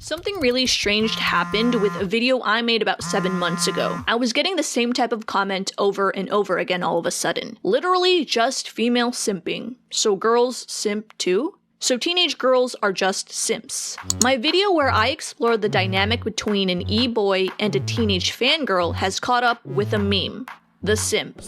Something really strange happened with a video I made about 7 months ago. I was getting the same type of comment over and over again all of a sudden. Literally just female simping. So girls simp too? So teenage girls are just simps. My video where I explore the dynamic between an e-boy and a teenage fangirl has caught up with a meme. The simp.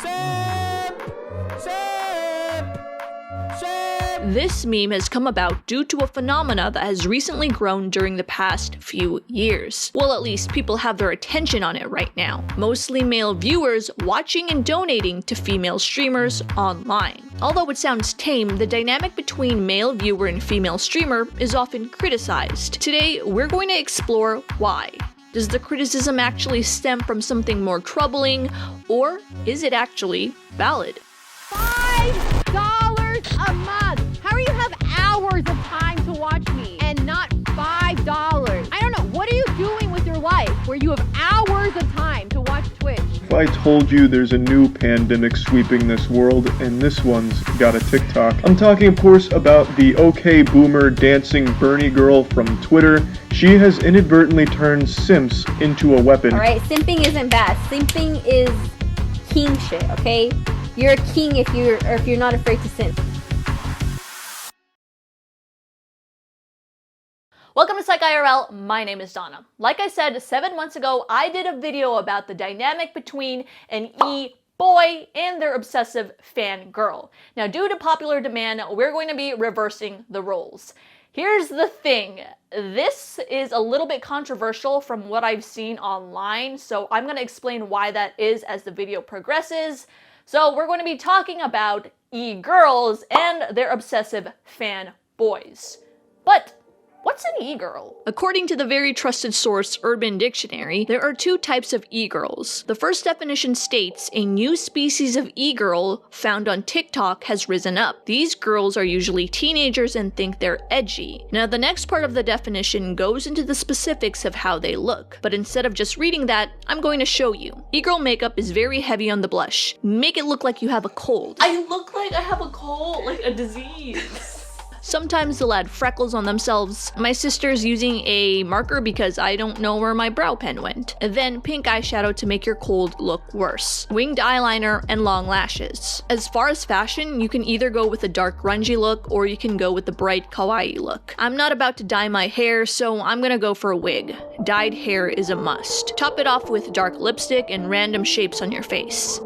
This meme has come about due to a phenomena that has recently grown during the past few years. Well, at least people have their attention on it right now. Mostly male viewers watching and donating to female streamers online. Although it sounds tame, the dynamic between male viewer and female streamer is often criticized. Today, we're going to explore why. Does the criticism actually stem from something more troubling, or is it actually valid? $5 a month! How do you have hours of time to watch me and not $5? I don't know, what are you doing with your life where you have hours of time to watch Twitch? If I told you there's a new pandemic sweeping this world, and this one's got a TikTok. I'm talking, of course, about the OK Boomer dancing Bernie girl from Twitter. She has inadvertently turned simps into a weapon. Alright, simping isn't bad. Simping is king shit, okay? You're a king if you're not afraid to simp. Welcome to Psych IRL, my name is Donna. Like I said, 7 months ago, I did a video about the dynamic between an e-boy and their obsessive fangirl. Now, due to popular demand, we're going to be reversing the roles. Here's the thing, this is a little bit controversial from what I've seen online, so I'm going to explain why that is as the video progresses. So we're going to be talking about e-girls and their obsessive fanboys. But what's an e-girl? According to the very trusted source Urban Dictionary, there are two types of e-girls. The first definition states a new species of e-girl found on TikTok has risen up. These girls are usually teenagers and think they're edgy. Now the next part of the definition goes into the specifics of how they look, but instead of just reading that, I'm going to show you. E-girl makeup is very heavy on the blush. Make it look like you have a cold. I look like I have a cold, like a disease. Sometimes they'll add freckles on themselves. My sister's using a marker because I don't know where my brow pen went. And then pink eyeshadow to make your cold look worse. Winged eyeliner and long lashes. As far as fashion, you can either go with a dark grungy look or you can go with the bright kawaii look. I'm not about to dye my hair, so I'm gonna go for a wig. Dyed hair is a must. Top it off with dark lipstick and random shapes on your face.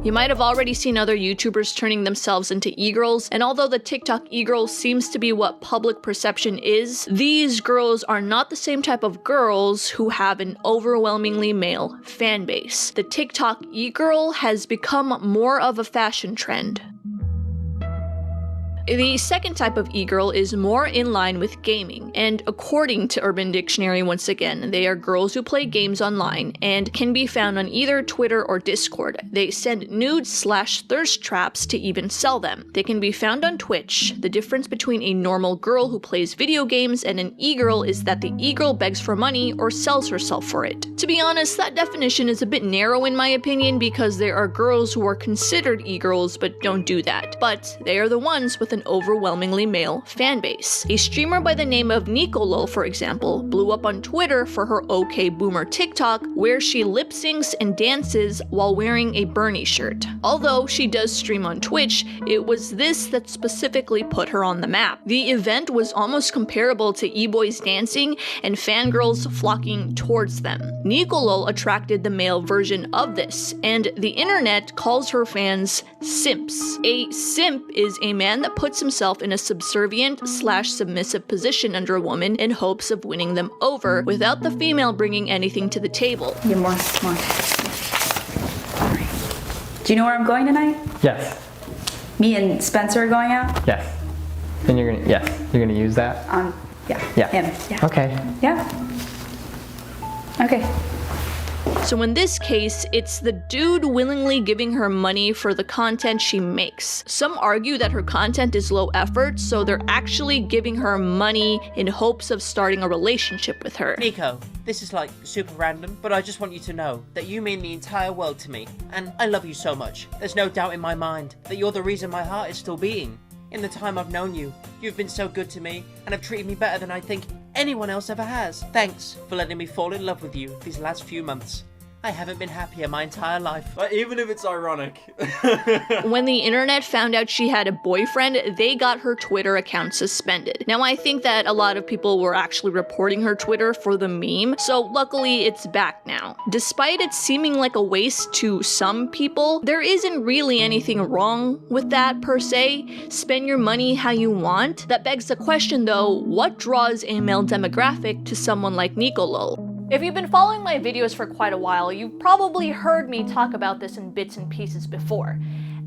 You might have already seen other YouTubers turning themselves into e-girls, and although the TikTok e-girl seems to be what public perception is, these girls are not the same type of girls who have an overwhelmingly male fan base. The TikTok e-girl has become more of a fashion trend. The second type of e-girl is more in line with gaming, and according to Urban Dictionary once again, they are girls who play games online and can be found on either Twitter or Discord. They send nudes/thirst traps to even sell them. They can be found on Twitch. The difference between a normal girl who plays video games and an e-girl is that the e-girl begs for money or sells herself for it. To be honest, that definition is a bit narrow in my opinion because there are girls who are considered e-girls but don't do that. But they are the ones with an overwhelmingly male fan base. A streamer by the name of Nicolo, for example, blew up on Twitter for her OK Boomer TikTok, where she lip syncs and dances while wearing a Bernie shirt. Although she does stream on Twitch, it was this that specifically put her on the map. The event was almost comparable to e-boys dancing and fangirls flocking towards them. Nicolo attracted the male version of this, and the internet calls her fans simps. A simp is a man that puts himself in a subservient/submissive position under a woman in hopes of winning them over without the female bringing anything to the table. Get more. Do you know where I'm going tonight? Yes. Me and Spencer are going out? Yes. Then you're gonna use that? Yeah. Yeah. Him. Yeah. Okay. Yeah. Okay. So in this case, it's the dude willingly giving her money for the content she makes. Some argue that her content is low effort, so they're actually giving her money in hopes of starting a relationship with her. Nico, this is like super random, but I just want you to know that you mean the entire world to me, and I love you so much. There's no doubt in my mind that you're the reason my heart is still beating. In the time I've known you, you've been so good to me, and have treated me better than I think anyone else ever has. Thanks for letting me fall in love with you these last few months. I haven't been happier my entire life. But even if it's ironic. When the internet found out she had a boyfriend, they got her Twitter account suspended. Now, I think that a lot of people were actually reporting her Twitter for the meme, so luckily it's back now. Despite it seeming like a waste to some people, there isn't really anything wrong with that per se. Spend your money how you want. That begs the question though, what draws a male demographic to someone like Nicolol? If you've been following my videos for quite a while, you've probably heard me talk about this in bits and pieces before.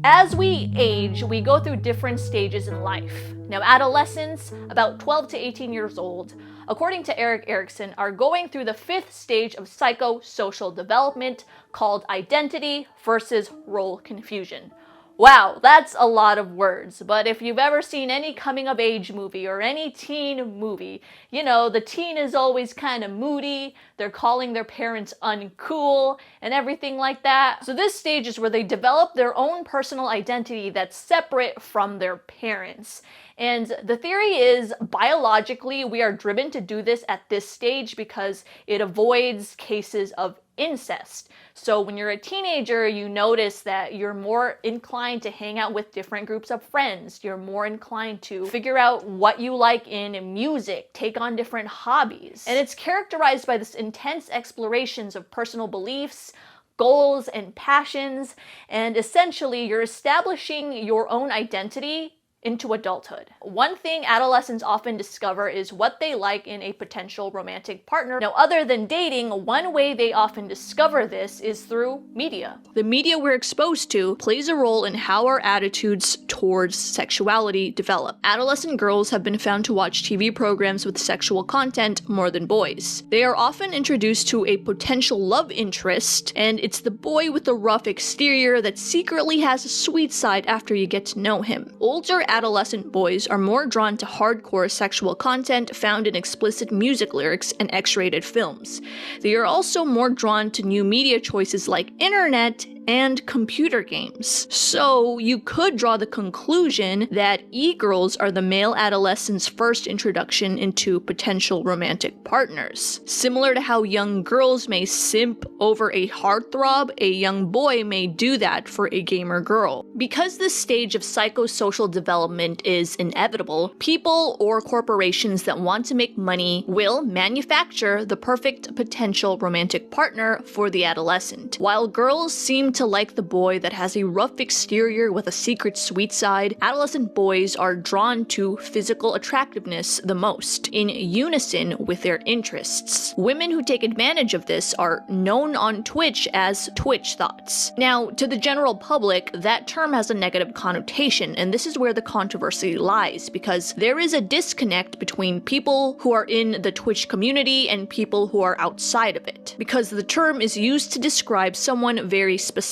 As we age, we go through different stages in life. Now, adolescents, about 12 to 18 years old, according to Erik Erikson, are going through the 5th stage of psychosocial development called identity versus role confusion. Wow, that's a lot of words, but if you've ever seen any coming-of-age movie or any teen movie, you know, the teen is always kind of moody, they're calling their parents uncool, and everything like that. So this stage is where they develop their own personal identity that's separate from their parents. And the theory is, biologically, we are driven to do this at this stage because it avoids cases of incest. So when you're a teenager, you notice that you're more inclined to hang out with different groups of friends. You're more inclined to figure out what you like in music, take on different hobbies. And it's characterized by this intense explorations of personal beliefs, goals, and passions. And essentially, you're establishing your own identity into adulthood. One thing adolescents often discover is what they like in a potential romantic partner. Now, other than dating, one way they often discover this is through media. The media we're exposed to plays a role in how our attitudes towards sexuality develop. Adolescent girls have been found to watch TV programs with sexual content more than boys. They are often introduced to a potential love interest, and it's the boy with the rough exterior that secretly has a sweet side after you get to know him. Older adolescent boys are more drawn to hardcore sexual content found in explicit music lyrics and X-rated films. They are also more drawn to new media choices like internet and computer games. So you could draw the conclusion that e-girls are the male adolescent's first introduction into potential romantic partners. Similar to how young girls may simp over a heartthrob, a young boy may do that for a gamer girl. Because this stage of psychosocial development is inevitable, people or corporations that want to make money will manufacture the perfect potential romantic partner for the adolescent. While girls seem to like the boy that has a rough exterior with a secret sweet side, adolescent boys are drawn to physical attractiveness the most, in unison with their interests. Women who take advantage of this are known on Twitch as Twitch thoughts. Now, to the general public, that term has a negative connotation, and this is where the controversy lies, because there is a disconnect between people who are in the Twitch community and people who are outside of it, because the term is used to describe someone very specific.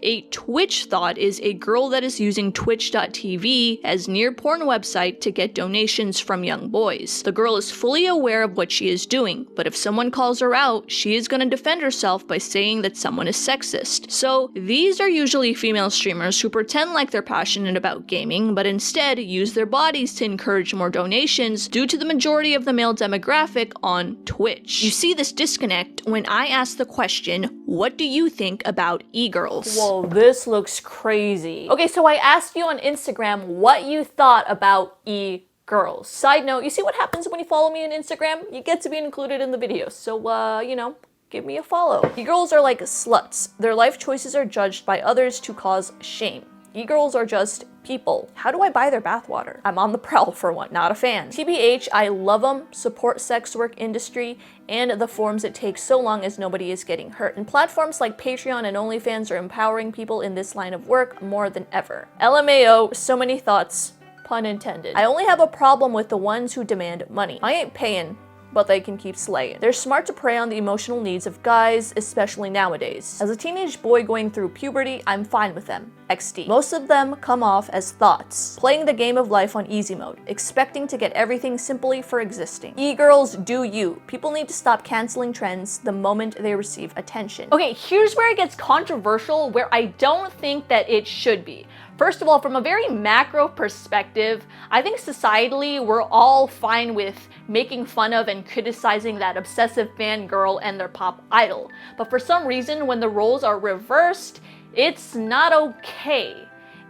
A Twitch thought is a girl that is using twitch.tv as near porn website to get donations from young boys. The girl is fully aware of what she is doing, but if someone calls her out, she is going to defend herself by saying that someone is sexist. So these are usually female streamers who pretend like they're passionate about gaming, but instead use their bodies to encourage more donations due to the majority of the male demographic on Twitch. You see this disconnect when I ask the question, what do you think about e-girls? Whoa, this looks crazy. Okay, so I asked you on Instagram what you thought about e-girls. Side note, you see what happens when you follow me on Instagram? You get to be included in the videos. So, you know, give me a follow. E-girls are like sluts. Their life choices are judged by others to cause shame. E-girls are just people. How do I buy their bathwater? I'm on the prowl for one, not a fan. TBH, I love them, support sex work industry, and the forms it takes so long as nobody is getting hurt. And platforms like Patreon and OnlyFans are empowering people in this line of work more than ever. LMAO, so many thoughts, pun intended. I only have a problem with the ones who demand money. I ain't paying but they can keep slaying. They're smart to prey on the emotional needs of guys, especially nowadays. As a teenage boy going through puberty, I'm fine with them. XD. Most of them come off as thoughts, playing the game of life on easy mode, expecting to get everything simply for existing. E-girls, do you. People need to stop canceling trends the moment they receive attention. Okay, here's where it gets controversial, where I don't think that it should be. First of all, from a very macro perspective, I think societally we're all fine with making fun of and criticizing that obsessive fangirl and their pop idol. But for some reason, when the roles are reversed, it's not okay.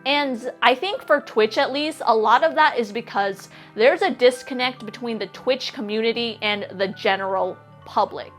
And I think for Twitch at least, a lot of that is because there's a disconnect between the Twitch community and the general public.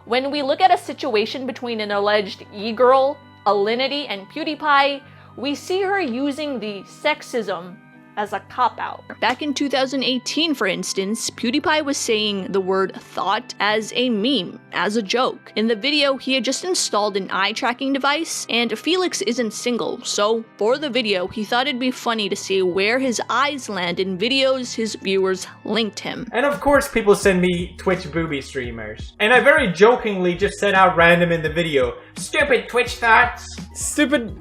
When we look at a situation between an alleged E-Girl, Alinity, and PewDiePie, we see her using the sexism as a cop-out. Back in 2018, for instance, PewDiePie was saying the word thought as a meme, as a joke. In the video, he had just installed an eye tracking device, and Felix isn't single, so for the video, he thought it'd be funny to see where his eyes land in videos his viewers linked him. And of course, people send me Twitch booby streamers. And I very jokingly just said out random in the video, "Stupid Twitch thoughts." Stupid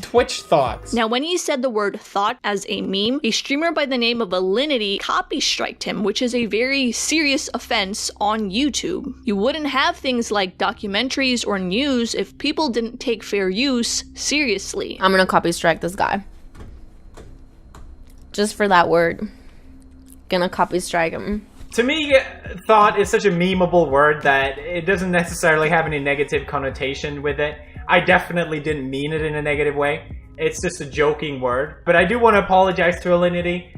Twitch thoughts. Now, when he said the word thought as a meme, a streamer by the name of Alinity copy-striked him, which is a very serious offense on YouTube. You wouldn't have things like documentaries or news if people didn't take fair use seriously. I'm gonna copy strike this guy. Just for that word. Gonna copy strike him. To me, thought is such a memeable word that it doesn't necessarily have any negative connotation with it. I definitely didn't mean it in a negative way. It's just a joking word. But I do want to apologize to Alinity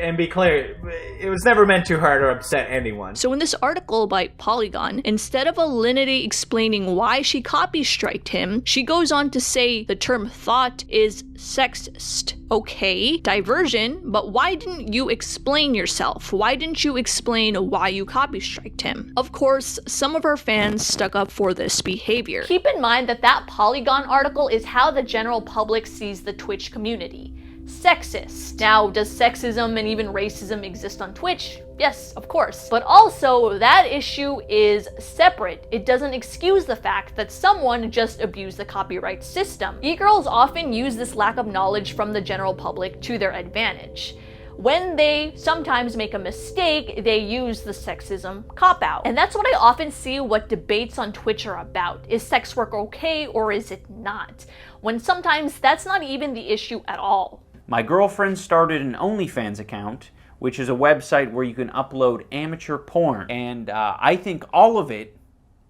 and be clear, it was never meant to hurt or upset anyone. So in this article by Polygon, instead of Alinity explaining why she copy-striked him, she goes on to say the term thought is sexist. Okay, diversion, but why didn't you explain yourself? Why didn't you explain why you copy-striked him? Of course, some of her fans stuck up for this behavior. Keep in mind that that Polygon article is how the general public sees the Twitch community. Sexist. Now, does sexism and even racism exist on Twitch? Yes, of course. But also, that issue is separate. It doesn't excuse the fact that someone just abused the copyright system. E-girls often use this lack of knowledge from the general public to their advantage. When they sometimes make a mistake, they use the sexism cop-out. And that's what I often see what debates on Twitch are about. Is sex work okay or is it not? When sometimes that's not even the issue at all. My girlfriend started an OnlyFans account, which is a website where you can upload amateur porn. And I think all of it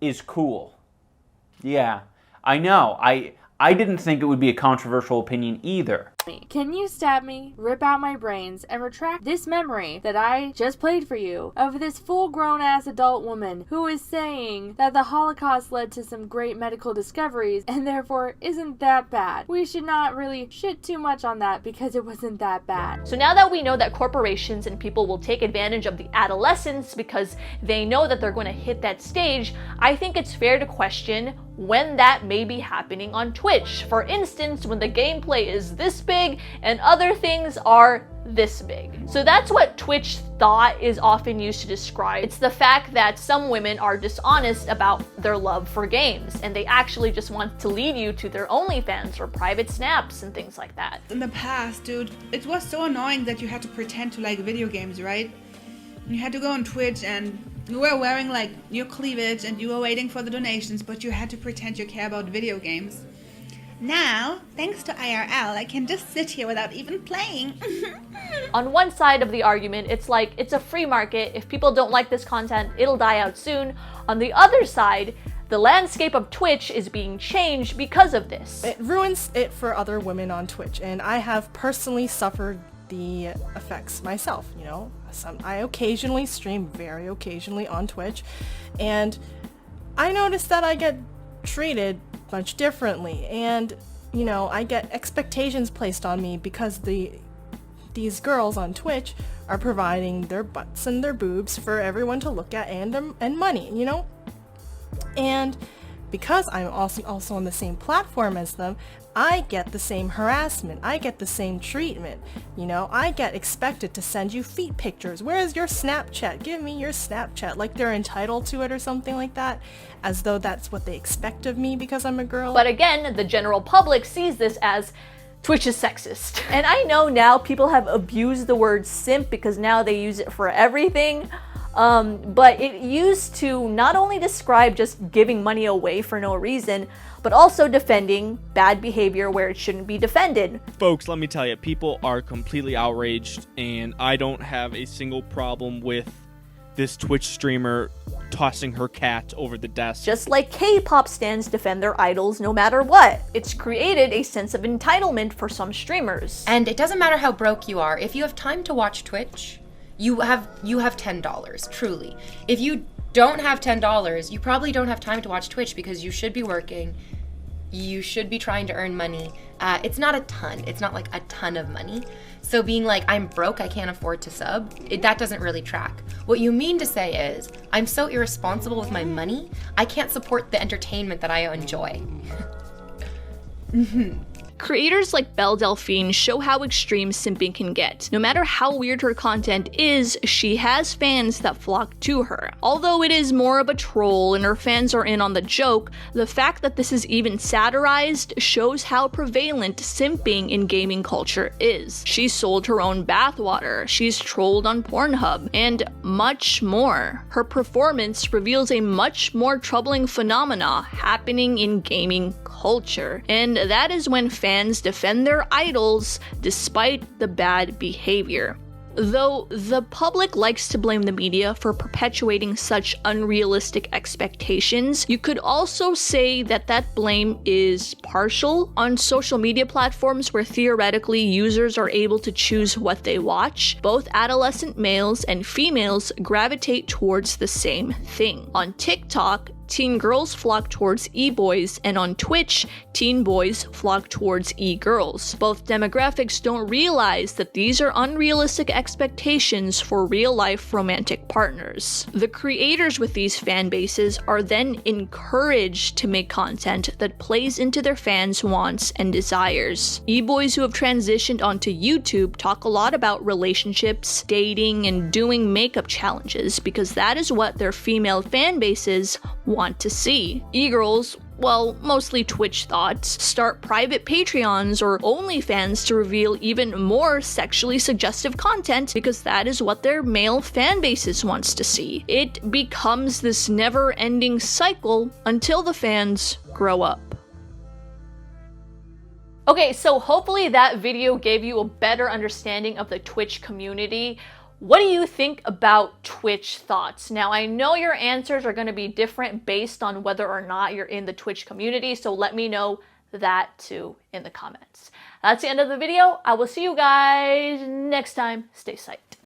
is cool. Yeah, I know. I didn't think it would be a controversial opinion either. Can you stab me, rip out my brains, and retract this memory that I just played for you of this full-grown ass adult woman who is saying that the Holocaust led to some great medical discoveries and therefore isn't that bad. We should not really shit too much on that because it wasn't that bad. So now that we know that corporations and people will take advantage of the adolescents because they know that they're going to hit that stage, I think it's fair to question when that may be happening on Twitch. For instance, when the gameplay is this big and other things are this big. So that's what Twitch thought is often used to describe. It's the fact that some women are dishonest about their love for games and they actually just want to lead you to their OnlyFans or private snaps and things like that. In the past, dude, it was so annoying that you had to pretend to like video games, right? You had to go on Twitch and you were wearing like your cleavage and you were waiting for the donations, but you had to pretend you care about video games. Now, thanks to IRL, I can just sit here without even playing. On one side of the argument, it's like, it's a free market. If people don't like this content, it'll die out soon. On the other side, the landscape of Twitch is being changed because of this. It ruins it for other women on Twitch, and I have personally suffered the effects myself, you know. I occasionally stream, very occasionally, on Twitch, and I noticed that I get treated much differently, and you know, I get expectations placed on me because these girls on Twitch are providing their butts and their boobs for everyone to look at and money, you know. And because I'm also on the same platform as them, I get the same harassment. I get the same treatment. You know, I get expected to send you feet pictures. Where's your Snapchat? Give me your Snapchat. Like they're entitled to it or something like that, as though that's what they expect of me because I'm a girl. But again, the general public sees this as Twitch is sexist. And I know now people have abused the word simp because now they use it for everything. But it used to not only describe just giving money away for no reason, but also defending bad behavior where it shouldn't be defended. Folks, let me tell you, people are completely outraged, and I don't have a single problem with this Twitch streamer tossing her cat over the desk. Just like K-pop stans defend their idols no matter what. It's created a sense of entitlement for some streamers. And it doesn't matter how broke you are, if you have time to watch Twitch, you have $10, truly. If you don't have $10, you probably don't have time to watch Twitch because you should be working, you should be trying to earn money. It's not a ton, it's not like a ton of money. So being like, I'm broke, I can't afford to sub, that doesn't really track. What you mean to say is, I'm so irresponsible with my money, I can't support the entertainment that I enjoy. Creators like Belle Delphine show how extreme simping can get. No matter how weird her content is, she has fans that flock to her. Although it is more of a troll and her fans are in on the joke, the fact that this is even satirized shows how prevalent simping in gaming culture is. She sold her own bathwater, she's trolled on Pornhub, and much more. Her performance reveals a much more troubling phenomena happening in gaming culture, and that is when fans defend their idols despite the bad behavior. Though the public likes to blame the media for perpetuating such unrealistic expectations, you could also say that that blame is partial. On social media platforms where theoretically users are able to choose what they watch, both adolescent males and females gravitate towards the same thing. On TikTok, teen girls flock towards e-boys, and on Twitch, teen boys flock towards e-girls. Both demographics don't realize that these are unrealistic expectations for real-life romantic partners. The creators with these fan bases are then encouraged to make content that plays into their fans' wants and desires. E-boys who have transitioned onto YouTube talk a lot about relationships, dating, and doing makeup challenges because that is what their female fan bases want to see. E-girls, well, mostly Twitch thoughts, start private Patreons or OnlyFans to reveal even more sexually suggestive content because that is what their male fan bases wants to see. It becomes this never-ending cycle until the fans grow up. Okay, so hopefully that video gave you a better understanding of the Twitch community. What do you think about Twitch thoughts? Now, I know your answers are going to be different based on whether or not you're in the Twitch community, so let me know that too in the comments. That's the end of the video. I will see you guys next time. Stay safe.